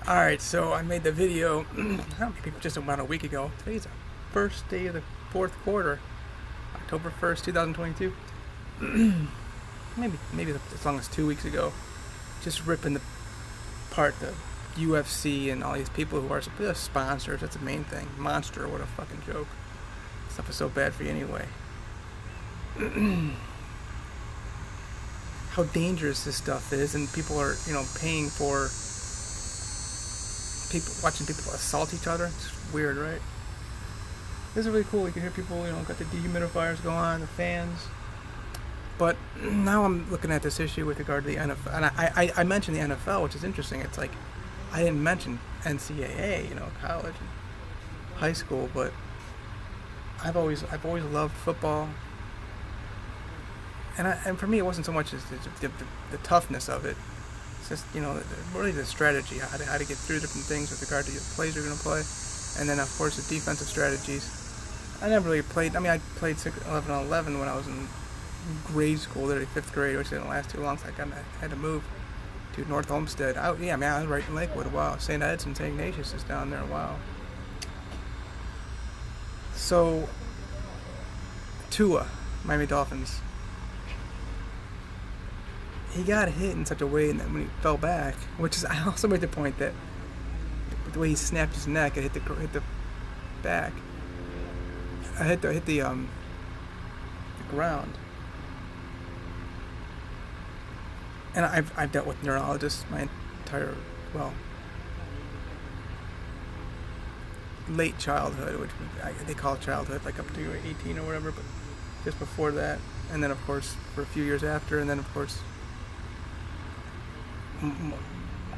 Alright, so I made the video maybe just about a week ago. Today's the first day of the fourth quarter, October 1st, 2022. maybe as long as 2 weeks ago. Just ripping apart the UFC and all these people who are sponsors. That's the main thing. Monster, what a fucking joke. Stuff is so bad for you anyway. How dangerous this stuff is, and people are, paying for watching people assault each other. It's weird, right? This is really cool. You can hear people, got the dehumidifiers going on, the fans. But now I'm looking at this issue with regard to the NFL, and I mentioned the NFL, which is interesting. It's like I didn't mention NCAA, college and high school, but I've always loved football, and for me, it wasn't so much as the toughness of it. It's just, really the strategy, how to get through different things with regard to the plays you're going to play. And then, of course, the defensive strategies. I never really played, I played 11 on 11 when I was in grade school, literally 5th grade, which didn't last too long, so I had to move to North Olmsted. I was right in Lakewood. Wow. St. Ed's and St. Ignatius is down there. Wow. So, Tua, Miami Dolphins. He got hit in such a way that when he fell back, which is, I also made the point that the way he snapped his neck, it hit the back, hit the ground. And I've dealt with neurologists my entire, late childhood, which they call childhood, like up to 18 or whatever, but just before that, and then of course for a few years after, and then of course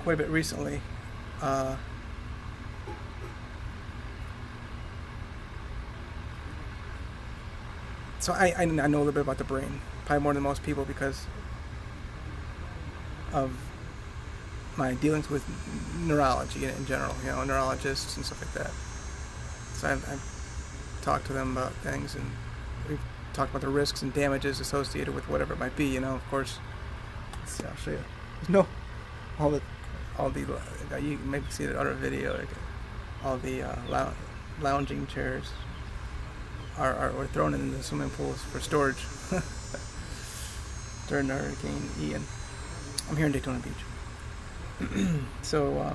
quite a bit recently. So I know a little bit about the brain, probably more than most people, because of my dealings with neurology in general, neurologists and stuff like that. So I've talked to them about things, and we've talked about the risks and damages associated with whatever it might be, of course. Let's see, I'll show you. There's all the you maybe see the other video, like all the lounging chairs were thrown into the swimming pools for storage during the Hurricane Ian. I'm here in Daytona Beach. So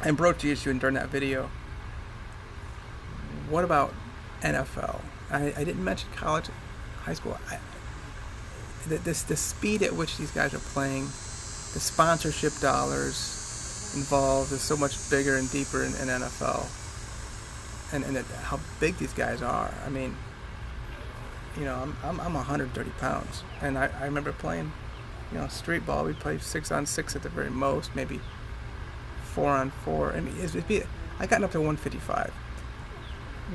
I broached the issue during that video. What about NFL? I didn't mention college, high school. The speed at which these guys are playing, the sponsorship dollars involved is so much bigger and deeper in NFL, and how big these guys are. I mean, I'm 130 pounds, and I remember playing, street ball. We played 6-on-6 at the very most, maybe 4-on-4. I mean, I got up to 155.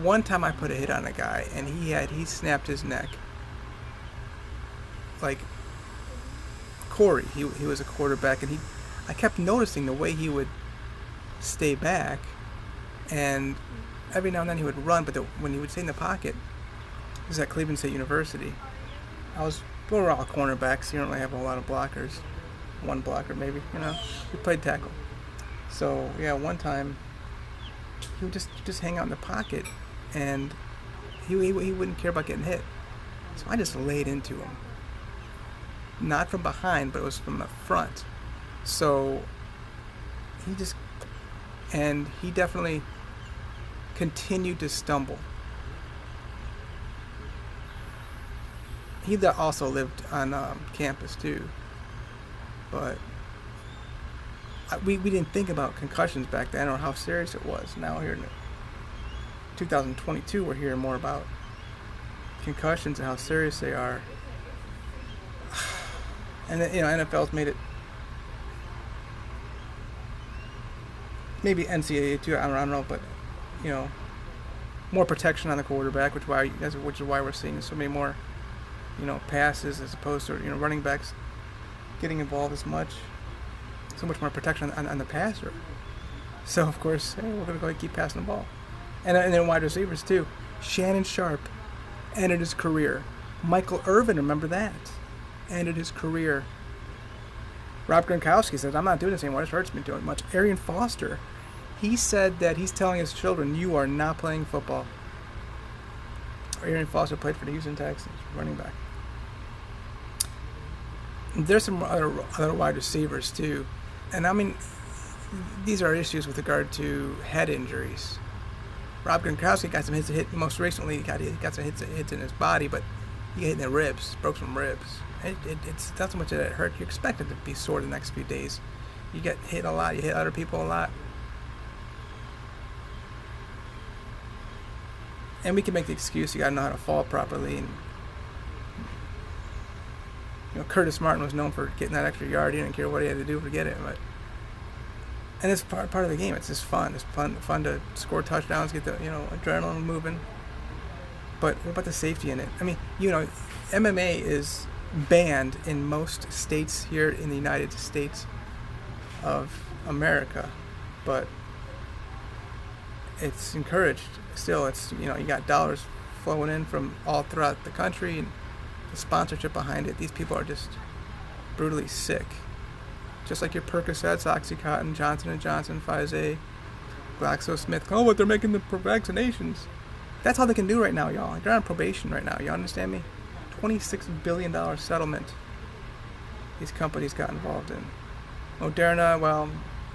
One time I put a hit on a guy, and he snapped his neck. Like Corey, he was a quarterback, and I kept noticing the way he would stay back, and every now and then he would run, but when he would stay in the pocket, this is at Cleveland State University. We were all cornerbacks, you don't really have a lot of blockers, one blocker maybe, we played tackle. So yeah, one time he would just hang out in the pocket, and he wouldn't care about getting hit. So I just laid into him. Not from behind, but it was from the front. So he definitely continued to stumble. He also lived on campus too, but we didn't think about concussions back then or how serious it was. Now here in 2022, we're hearing more about concussions and how serious they are. And then, NFL's made it, maybe NCAA too, I don't know, but, more protection on the quarterback, which is why we're seeing so many more, passes as opposed to, running backs getting involved as much. So much more protection on the passer. So, of course, we're going to go ahead and keep passing the ball. And then wide receivers too. Shannon Sharp ended his career. Michael Irvin, remember that? Ended his career Rob Gronkowski says, I'm not doing this anymore. This hurts me too much. Arian Foster, he said that he's telling his children, you are not playing football. Arian Foster played for the Houston Texans, running back. There's some other wide receivers too. And I mean, these are issues with regard to head injuries. Rob Gronkowski got some hit. Most recently, he got some hits in his body, but he got hit in the ribs, broke some ribs. It's not so much that it hurt. You expect it to be sore the next few days. You get hit a lot. You hit other people a lot. And we can make the excuse you got to know how to fall properly. And Curtis Martin was known for getting that extra yard. He didn't care what he had to do to get it, but. And it's part of the game. It's just fun. It's fun to score touchdowns, get the adrenaline moving. But what about the safety in it? I mean, MMA is banned in most states here in the United States of America, but it's encouraged. Still, it's you got dollars flowing in from all throughout the country, and the sponsorship behind it. These people are just brutally sick. Just like your Percocets, Oxycontin, Johnson & Johnson, Pfizer, GlaxoSmithKline. Oh, but they're making the vaccinations. That's all they can do right now, y'all. They're on probation right now. You understand me? $26 billion settlement these companies got involved in. Moderna, well,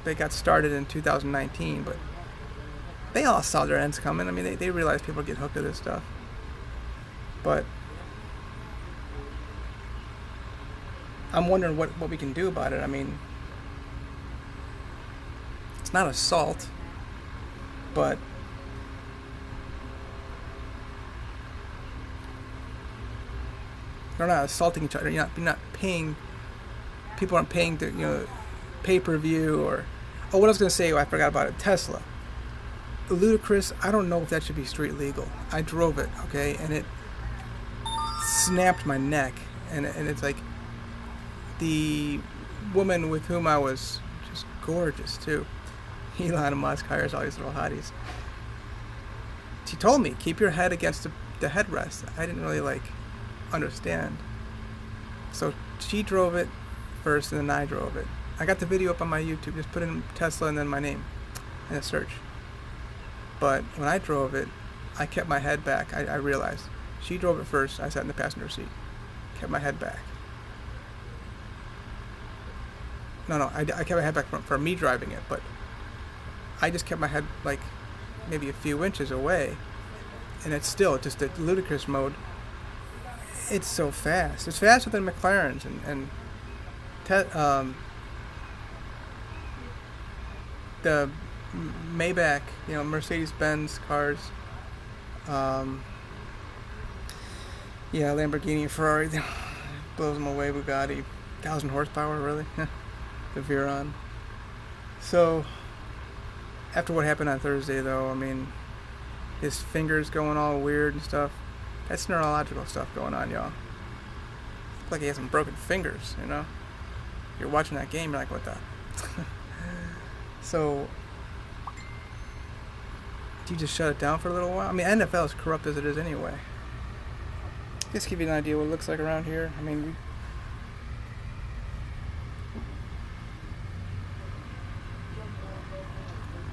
they got started in 2019, but they all saw their ends coming. I mean, they realized people get hooked to this stuff. But I'm wondering what we can do about it. I mean, it's not assault, but they're not assaulting each other. You're not paying. People aren't paying to pay-per-view or. Oh, what I was gonna say, I forgot about it. Tesla, ludicrous. I don't know if that should be street legal. I drove it, okay, and it snapped my neck, and it's like. The woman with whom I was just gorgeous too. Elon Musk hires all these little hotties. She told me, keep your head against the headrest. I didn't really understand. So she drove it first and then I drove it. I got the video up on my YouTube. Just put in Tesla and then my name in a search. But when I drove it, I kept my head back. I realized. She drove it first. I sat in the passenger seat. Kept my head back. No, I kept my head back for me driving it, but I just kept my head maybe a few inches away, and it's still just a ludicrous mode. It's so fast. It's faster than McLaren's and the Maybach, Mercedes-Benz cars. Lamborghini, Ferrari, blows them away. Bugatti, 1,000 horsepower, really. The Veyron. So, after what happened on Thursday, though, I mean, his fingers going all weird and stuff. That's neurological stuff going on, y'all. Like he has some broken fingers, You're watching that game, you're like, what the? So, do you just shut it down for a little while? I mean, NFL is corrupt as it is anyway. Just give you an idea what it looks like around here. I mean,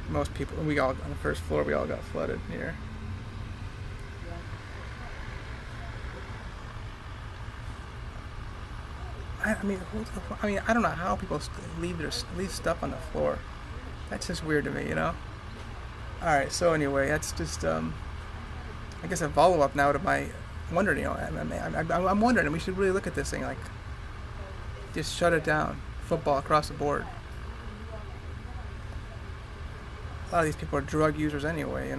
most people, on the first floor, we all got flooded here. I don't know how people leave stuff on the floor. That's just weird to me, Alright, so anyway, that's just, I guess a follow-up now to my wondering, I'm wondering, we should really look at this thing, just shut it down. Football across the board. A lot of these people are drug users anyway,